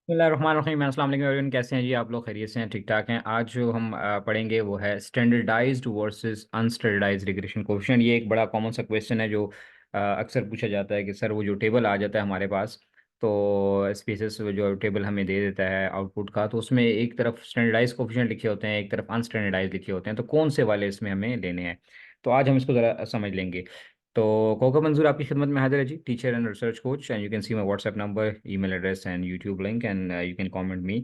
बिस्मिल्लाहिर्रहमानिर्रहीम। अस्सलाम वालेकुम एवरीवन, कैसे हैं जी आप लोग? खैरियत से हैं? ठीक ठाक हैं? आज जो हम पढ़ेंगे वो है स्टैंडर्डाइज्ड वर्सेस अनस्टैंडर्डाइज्ड रिग्रेशन कोएफिशिएंट। ये एक बड़ा कॉमन सा क्वेश्चन है जो अक्सर पूछा जाता है कि सर वो जो टेबल आ जाता है हमारे पास, तो स्पेसिस जो टेबल हमें दे देता है आउटपुट का, तो उसमें एक तरफ स्टैंडर्डाइज कोएफिशिएंट लिखे होते हैं, एक तरफ अनस्टैंडर्डाइज लिखे होते हैं, तो कौन से वाले इसमें हमें लेने हैं? तो आज हम इसको ज़रा समझ लेंगे। तो कोका मंजूर आपकी खिदमत में हाजिर है जी, teacher and research coach, and you can see my WhatsApp number, email address and YouTube link, and you can comment me,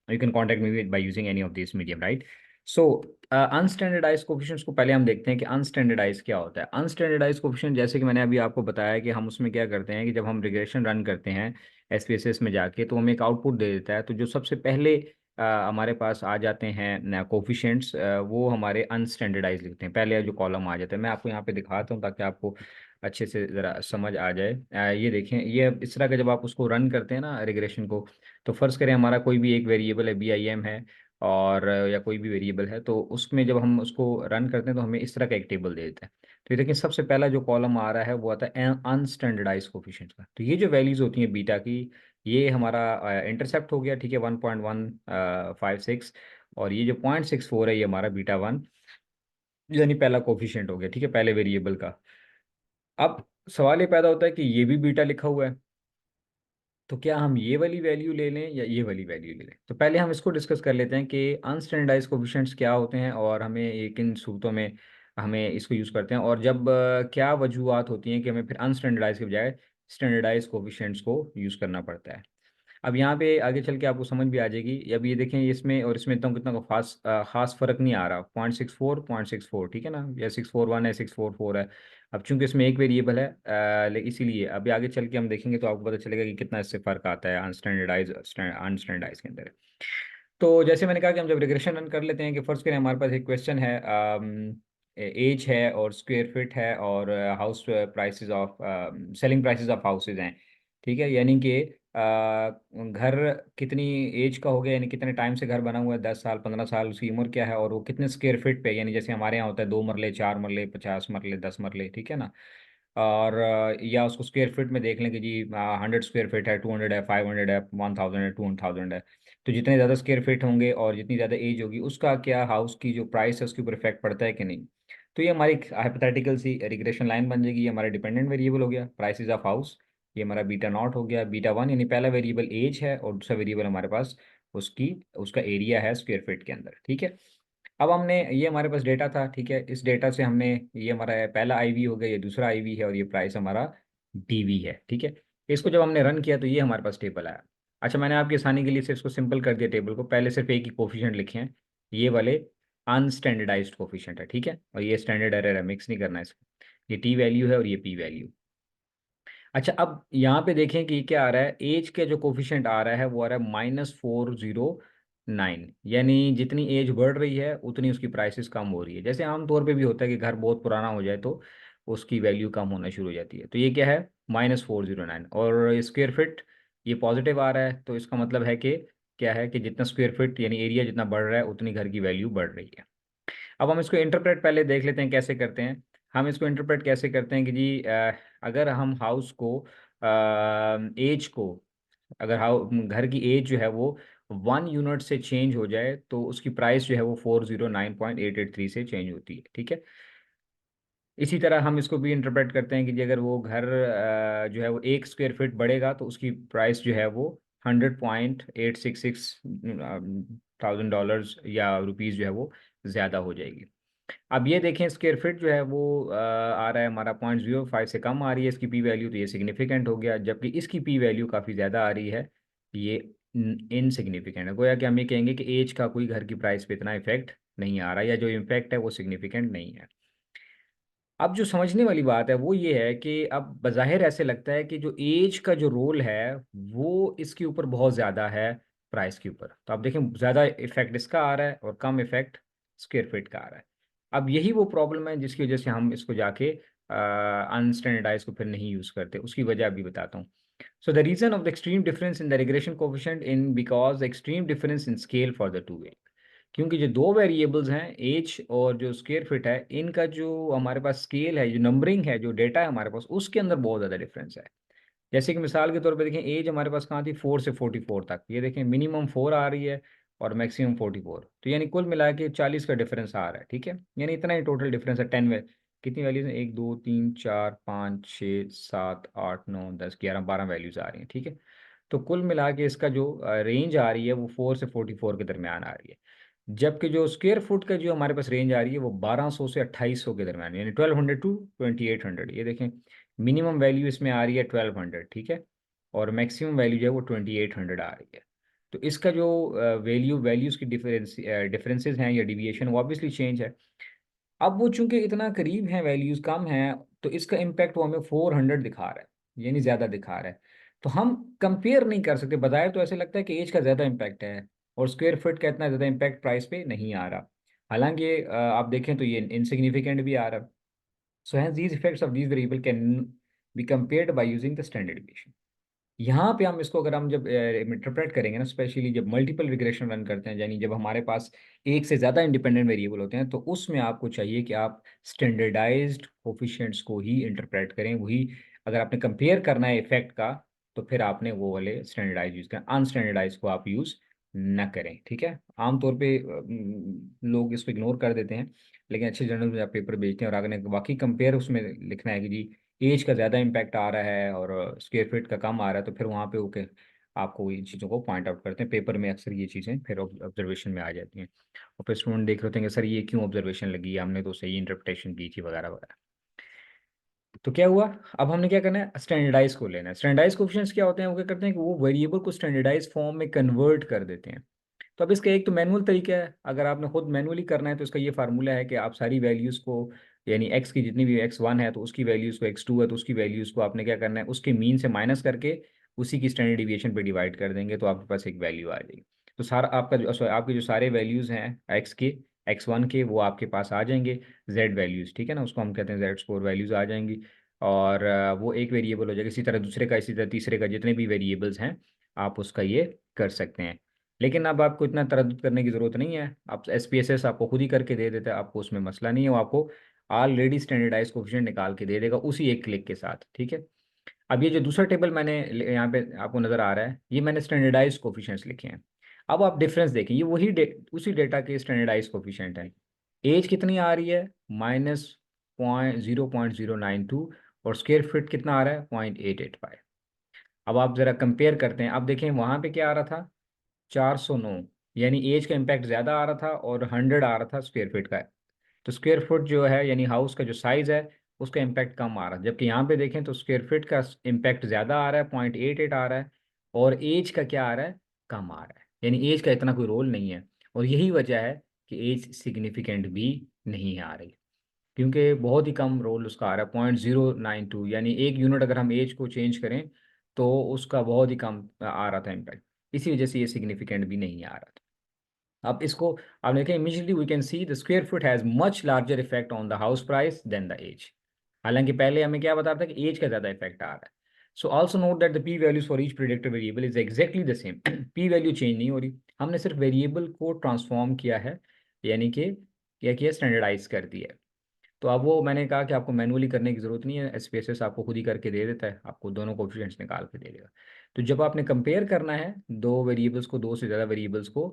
you can contact me by using any of this medium, right? So unstandardize coefficients को पहले हम देखते हैं कि अनस्टैंडर्डाइज क्या होता है। अनस्टैंडर्डाइज coefficient, जैसे कि मैंने अभी आपको बताया कि हम उसमें क्या करते हैं कि जब हम रिग्रेशन रन करते हैं एसपीएसएस में जाके, तो हमें एक आउटपुट दे देता है। तो जो सबसे पहले हमारे पास आ जाते हैं कोफिशिएंट्स, वो हमारे अनस्टैंडर्डाइज लिखते हैं, पहले जो कॉलम आ जाता है। मैं आपको यहाँ पे दिखाता हूँ ताकि आपको अच्छे से ज़रा समझ आ जाए। ये देखें, ये इस तरह का जब आप उसको रन करते हैं ना रिग्रेशन को, तो फ़र्ज़ करें हमारा कोई भी एक वेरिएबल है, BIM है, और या कोई भी वेरिएबल है, तो उसमें जब हम उसको रन करते हैं तो हमें इस तरह का एक टेबल दे देता है। तो ये देखिए, सबसे पहला जो कॉलम आ रहा है वो आता है अनस्टैंडर्डाइज कोफिशिएंट का। तो ये जो वैल्यूज़ होती हैं बीटा की, ये हमारा इंटरसेप्ट हो गया, ठीक है, 1.156। और ये जो 0.64 है, ये हमारा बीटा वन, यानी पहला कोफिशिएंट हो गया, ठीक है, पहले वेरिएबल का। अब सवाल ये पैदा होता है कि ये भी बीटा लिखा हुआ है, तो क्या हम ये वाली वैल्यू ले लें या ये वाली वैल्यू ले लें? तो पहले हम इसको डिस्कस कर लेते हैं कि अनस्टैंडर्डाइज कोफिशिएंट्स क्या होते हैं, और हमें एक इन सूरतों में हमें इसको यूज़ करते हैं, और जब क्या वजूहत होती हैं कि हमें फिर अनस्टैंडर्डाइज के बजाय स्टैंडर्डाइज कोफिशिएंट्स को यूज़ करना पड़ता है। अब यहाँ पे आगे चल के आपको समझ भी आ जाएगी। अब ये देखें, इसमें और इसमें इतना कितना खास फर्क नहीं आ रहा, 0.64 ठीक है ना, या 641 है, 644 है। अब चूंकि इसमें एक वेरिएबल है, इसीलिए अभी आगे चल के हम देखेंगे तो आपको पता चलेगा कि कितना इससे फ़र्क आता है अनस्टैंडर्डाइज अनस्टैंडर्डाइज के अंदर। तो जैसे मैंने कहा कि हम जब रिग्रेशन रन कर लेते हैं, कि फर्स्ट करें हमारे पास एक क्वेश्चन है, एज है और स्क्वायर फिट है और house prices of selling prices of houses हैं, ठीक है, यानी कि घर कितनी एज का हो गया, यानी कितने टाइम से घर बना हुआ है, 10 साल, 15 साल, उसकी उम्र क्या है, और वो कितने स्क्वायर फीट पे, यानी जैसे हमारे यहाँ होता है 2 मरले, 4 मरले, 50 मरले, 10 मरले, ठीक है ना। और या उसको स्क्वायर फीट में देख लें कि जी 100 स्क्वायर फीट है, 200 है, 500 है, 1000 है, 2000 है। तो जितने ज़्यादा स्क्वायर फीट होंगे और जितनी ज़्यादा एज होगी, उसका क्या हाउस की जो प्राइस है उसके ऊपर इफेक्ट पड़ता है कि नहीं। तो ये हमारी हाइपोथेटिकल सी रिग्रेशन लाइन बन जाएगी। ये हमारा डिपेंडेंट वेरिएबल हो गया, प्राइसेस ऑफ हाउस। ये हमारा बीटा नॉट हो गया, बीटा वन, यानी पहला वेरिएबल एज है और दूसरा वेरिएबल हमारे पास उसकी उसका एरिया है स्क्वायर फीट के अंदर, ठीक है। अब हमने, ये हमारे पास डेटा था, ठीक है, इस डेटा से हमने, ये हमारा पहला आईवी हो गया, ये दूसरा आईवी है, और ये प्राइस हमारा डीवी है, ठीक है। इसको जब हमने रन किया तो ये हमारे पास टेबल आया। अच्छा, मैंने आपकी आसानी के लिए सिर्फ इसको सिंपल कर दिया टेबल को, पहले सिर्फ एक ही कोफिशिएंट लिखे हैं, ये वाले अनस्टैंडर्डाइज्ड कोफिशिएंट है, ठीक है, और ये स्टैंडर्ड एरर है, मिक्स नहीं करना इसको। ये टी वैल्यू है और ये पी वैल्यू। अच्छा, अब यहाँ पे देखें कि क्या आ रहा है, एज के जो कोफिशिएंट आ रहा है वो आ रहा है -409, यानी जितनी एज बढ़ रही है उतनी उसकी प्राइसेस कम हो रही है। जैसे आमतौर पे भी होता है कि घर बहुत पुराना हो जाए तो उसकी वैल्यू कम होना शुरू हो जाती है। तो ये क्या है, -409, और स्क्वेयर फिट ये पॉजिटिव आ रहा है, तो इसका मतलब है कि क्या है कि जितना स्क्वेयर फिट यानी एरिया जितना बढ़ रहा है उतनी घर की वैल्यू बढ़ रही है। अब हम इसको इंटरप्रेट पहले देख लेते हैं कैसे करते हैं। हम इसको इंटरप्रेट कैसे करते हैं कि जी अगर हम हाउस को, एज को, अगर घर की एज जो है वो 1 यूनिट से चेंज हो जाए तो उसकी प्राइस जो है वो 409.883 से चेंज होती है, ठीक है। इसी तरह हम इसको भी इंटरप्रेट करते हैं कि जी अगर वो घर जो है वो 1 स्क्वायर फीट बढ़ेगा तो उसकी प्राइस जो है वो 100.866 थाउजेंड डॉलर्स या रुपीज़ जो है वो ज़्यादा हो जाएगी। अब ये देखें, स्क्वायर फिट जो है वो आ रहा है हमारा 0.05 से कम आ रही है इसकी पी वैल्यू, तो ये सिग्निफिकेंट हो गया, जबकि इसकी पी वैल्यू काफ़ी ज़्यादा आ रही है, ये इनसिग्निफिकेंट है। गोया कि हम ये कहेंगे कि एज का कोई घर की प्राइस पे इतना इफेक्ट नहीं आ रहा, या जो इम्पैक्ट है वो सिग्निफिकेंट नहीं है। अब जो समझने वाली बात है वो ये है कि अब बज़ाहिर ऐसे लगता है कि जो एज का जो रोल है वो इसके ऊपर बहुत ज़्यादा है प्राइस के ऊपर। तो आप देखें, ज़्यादा इफेक्ट इसका आ रहा है और कम इफेक्ट स्क्वायर फीट का आ रहा है। अब यही वो प्रॉब्लम है जिसकी वजह से हम इसको जाके अनस्टैंडर्डाइज को फिर नहीं यूज़ करते, उसकी वजह अभी बताता हूँ। So the reason of the extreme difference in the regression coefficient in because the extreme difference in scale for the two variables, क्योंकि जो दो वेरिएबल्स हैं एज और जो स्क्वायर फिट है, इनका जो हमारे पास स्केल है, जो नंबरिंग है, जो डेटा है हमारे पास, उसके अंदर बहुत ज़्यादा डिफरेंस है। जैसे कि मिसाल के तौर पे देखें, एज हमारे पास कहाँ थी, 4 से 44 तक, ये देखें मिनिमम 4 आ रही है और मैक्सिमम 44, तो यानी कुल मिला के 40 का डिफरेंस आ रहा है, ठीक है। यानी इतना ही टोटल डिफरेंस है 10 में। कितनी वैल्यूज हैं, 1 2 3 4 5 6 7 8 9 10 11 12 वैल्यूज आ रही हैं, ठीक है। तो कुल मिला के इसका जो रेंज आ रही है वो 4 से 44 के दरमियान आ रही है। जबकि जो स्क्वेयर फुट का जो हमारे पास रेंज आ रही है वो 1200 से 2800 के दरमियान, यानी 1200 to 2800, ये देखें मिनिमम वैल्यू इसमें आ रही है 1200, ठीक है, और मैक्सिमम वैल्यू जो है वो 2800 आ रही है। तो इसका जो वैल्यूज़ की डिफरेंसेस हैं या डिविएशन, वो ऑब्वियसली चेंज है। अब वो चूंकि इतना करीब है, वैल्यूज़ कम हैं, तो इसका इम्पैक्ट वो हमें 400 दिखा रहा है, यानी ज़्यादा दिखा रहा है। तो हम कंपेयर नहीं कर सकते, बताए तो ऐसे लगता है कि एज का ज़्यादा इम्पैक्ट है और स्क्वायर फीट का इतना ज़्यादा इम्पैक्ट प्राइस पे नहीं आ रहा। हालांकि आप देखें तो ये इनसिग्निफिकेंट भी आ रहा है। So hence these effects of these variable can be compared by using the standard deviation। यहाँ पे हम इसको, अगर हम जब इंटरप्रेट करेंगे ना, स्पेशली जब मल्टीपल रिग्रेशन रन करते हैं, यानी जब हमारे पास एक से ज़्यादा इंडिपेंडेंट वेरिएबल होते हैं, तो उसमें आपको चाहिए कि आप स्टैंडर्डाइज्ड कोफिशिएंट्स को ही इंटरप्रेट करें, वही अगर आपने कंपेयर करना है इफेक्ट का, तो फिर आपने वो वाले स्टैंडर्डाइज यूज़ करें, अनस्टैंडर्डाइज को आप यूज़ न करें, ठीक है। आमतौर पे लोग इसको इग्नोर कर देते हैं, लेकिन अच्छे जर्नल में आप पेपर भेजते हैं और अगर बाकी कंपेयर उसमें लिखना है कि जी एज का ज़्यादा इम्पैक्ट आ रहा है और स्क्वेयर फीट का कम आ रहा है, तो फिर वहाँ पे ओके आपको इन चीज़ों को पॉइंट आउट करते हैं। पेपर में अक्सर ये चीज़ें फिर ऑब्जर्वेशन में आ जाती हैं और फिर स्टूडेंट देख रहे होते हैं कि सर ये क्यों ऑब्जर्वेशन लगी है, हमने तो सही इंटरप्रिटेशन की थी वगैरह वगैरह। तो क्या हुआ, अब हमने क्या करना है, स्टैंडर्डाइज को लेना है। स्टैंडर्डाइज कोएफिशिएंट्स क्या होते हैं, वो क्या करते हैं कि वो वेरिएबल को स्टैंडर्डाइज फॉर्म में कन्वर्ट कर देते हैं। तो अब इसका एक तो मैनुअल तरीका है, अगर आपने खुद मैनुअली करना है तो इसका ये फार्मूला है कि आप सारी वैल्यूज़ को, यानी एक्स की जितनी भी x1 है तो उसकी वैल्यूज़ को, x2 है तो उसकी वैल्यूज़ को आपने क्या करना है, उसके मीन से माइनस करके उसी की स्टैंडर्ड डिविएशन पे डिवाइड कर देंगे, तो आपके पास एक वैल्यू आ जाएगी। तो सारा आपका जो आपके जो सारे वैल्यूज़ हैं एक्स के, x1 के, वो आपके पास आ जाएंगे। जेड वैल्यूज़, ठीक है ना, उसको हम कहते हैं जेड स्कोर वैल्यूज़ आ जाएंगी। और वो एक वेरिएबल हो जाएगा, इसी तरह दूसरे का, इसी तरह तीसरे का, जितने भी वेरिएबल्स हैं आप उसका ये कर सकते हैं। लेकिन अब आपको इतना तरद्दुद करने की ज़रूरत नहीं है, आप SPSS आपको खुद ही करके दे देता है, आपको उसमें मसला नहीं है, वो आपको ऑलरेडी स्टैंडर्डाइज कोफिशिएंट निकाल के दे देगा उसी एक क्लिक के साथ, ठीक है। अब ये जो दूसरा टेबल मैंने यहाँ पे आपको नज़र आ रहा है, ये मैंने स्टैंडर्डाइज कोफिशिएंट्स लिखे हैं। अब आप डिफरेंस देखें, ये वही उसी डेटा के स्टैंडर्डाइज कोफिशिएंट हैं। एज कितनी आ रही है, -0.092, और स्क्वेयर फीट कितना आ रहा है, 0.885। अब आप ज़रा कंपेयर करते हैं, अब देखें वहाँ पे क्या आ रहा था, 409, यानी एज का इम्पैक्ट ज़्यादा आ रहा था और 100 आ रहा था स्क्वेयर फीट का। तो स्क्वेयर फुट जो है, यानी हाउस का जो साइज़ है, उसका इम्पैक्ट कम आ रहा है, जबकि यहाँ पे देखें तो स्क्वेयर फीट का इम्पैक्ट ज़्यादा आ रहा है, 0.88 आ रहा है, और एज का क्या आ रहा है, कम आ रहा है, यानी एज का इतना कोई रोल नहीं है। और यही वजह है कि एज सिग्निफिकेंट भी नहीं है आ रही, क्योंकि बहुत ही कम रोल उसका आ रहा है, 0.092, यानी 1 यूनिट अगर हम एज को चेंज करें तो उसका बहुत ही कम आ रहा था इम्पैक्ट, इसी वजह से ये सिग्निफिकेंट भी नहीं आ रहा था। अब इसको आप देखें, immediately we can see the square foot has much larger effect on the house price than the age. हालांकि पहले हमें क्या बता रहा था कि एज का ज़्यादा इफेक्ट आ रहा है। So also note that the P values for each predicted variable is exactly the same. P value change नहीं हो रही, हमने सिर्फ वेरिएबल को ट्रांसफॉर्म किया है, यानी कि क्या किया, स्टैंडर्डाइज कर दिया है। तो अब वो मैंने कहा कि आपको मैनुअली करने की ज़रूरत नहीं है, SPSS आपको खुद ही करके दे देता है, आपको दोनों कोफिशिएंट्स निकाल के दे देगा। तो जब आपने कंपेयर करना है दो वेरिएबल्स को, दो से ज़्यादा वेरिएबल्स को,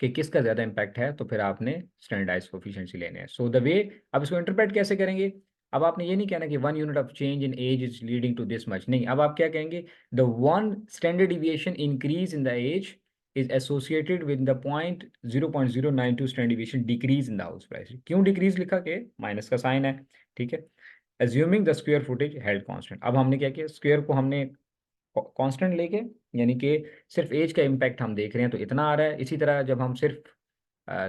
कि किसका ज़्यादा इम्पैक्ट है, तो फिर आपने स्टैंडर्डाइज कोफिशिएंट्स ही लेने हैं। सो द वे, अब इसको इंटरप्रेट कैसे करेंगे, अब आपने ये नहीं कहना कि 1 unit of change in age is leading to this much, नहीं, अब आप क्या कहेंगे, the one standard deviation increase in the age is associated with the point 0.092 standard deviation decrease in the house price। क्यों डिक्रीज लिखा, के minus का sign है, ठीक है। assuming the square footage held constant, अब हमने क्या किया, स्क्वायर को हमने कांस्टेंट लेके, यानी कि सिर्फ एज का इम्पैक्ट हम देख रहे हैं तो इतना आ रहा है। इसी तरह जब हम सिर्फ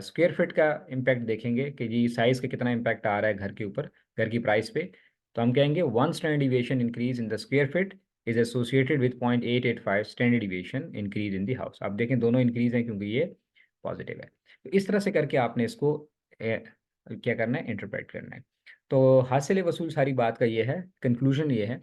स्क्वायर फीट का इम्पैक्ट देखेंगे कि जी साइज का कितना इम्पैक्ट आ रहा है घर के ऊपर, घर की प्राइस पे, तो हम कहेंगे one standard deviation increase in the square feet is associated with 0.885 standard deviation increase in the house. आप देखें दोनों इंक्रीज हैं क्योंकि ये पॉजिटिव है। तो इस तरह से करके आपने इसको क्या करना है, इंटरप्रेट करना है। तो हासिल वसूल सारी बात का ये है, कंक्लूजन ये है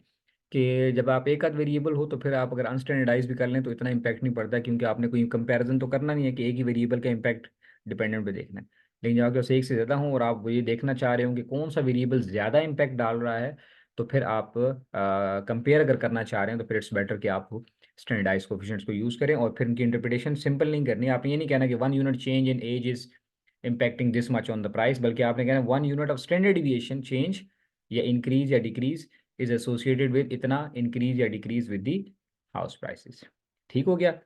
कि जब आप एक आध वेरिएबल हो तो फिर आप अगर अनस्टैंडर्डाइज भी कर लें तो इतना इम्पैक्ट नहीं पड़ता, क्योंकि आपने कोई कंपैरिजन तो करना नहीं है कि एक ही वेरिएबल का इम्पैक्ट डिपेंडेंट पे देखना है। लेकिन जब आपके पास एक से ज़्यादा हो और आप ये देखना चाह रहे हो कि कौन सा वेरिएबल ज़्यादा इम्पैक्ट डाल रहा है, तो फिर आप कंपेयर अगर करना चाह रहे हैं तो फिर इट्स बेटर कि आप स्टैंडर्डाइज कोफिशिएंट्स को यूज़ करें, और फिर उनकी इंटरप्रिटेशन सिंपल नहीं करनी। आपने ये नहीं कहना कि 1 unit change in age is impacting this much on the price, बल्कि आपने कहना 1 unit of standard deviation change या इंक्रीज या डिक्रीज इज एसोसिएटेड विद इतना इंक्रीज या decrease with the house prices. ठीक हो गया।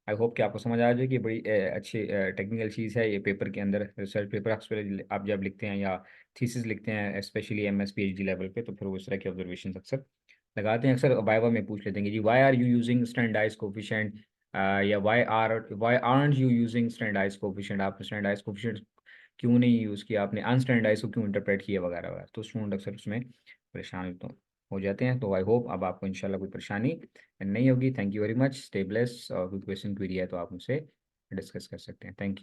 आई होप कि आपको समझ आ जाए कि बड़ी अच्छी टेक्निकल चीज़ है ये। पेपर के अंदर रिसर्च पेपर अक्सर आप जब लिखते हैं या थीसिस लिखते हैं, स्पेशली MS PhD लेवल पे, तो फिर वो इस तरह के ऑब्जर्वेशन अक्सर लगाते हैं। अक्सर वाइवा में पूछ लेते हैं कि जी why are you using standardize coefficient, या why aren't you using standardize coefficient, आपने स्टैंडर्डाइज कोफिशिएंट क्यों नहीं यूज़ किया, आपने अनस्टैंडर्डाइज को क्यों इंटरप्रेट किया वगैरह वगैरह। तो स्टूडेंट अक्सर उसमें परेशान तो हो जाते हैं। तो आई होप अब आपको इंशाल्लाह कोई परेशानी नहीं होगी। Thank you very much, stay bless, और कोई क्वेश्चन क्वेरी है तो आप मुझसे डिस्कस कर सकते हैं। Thank you.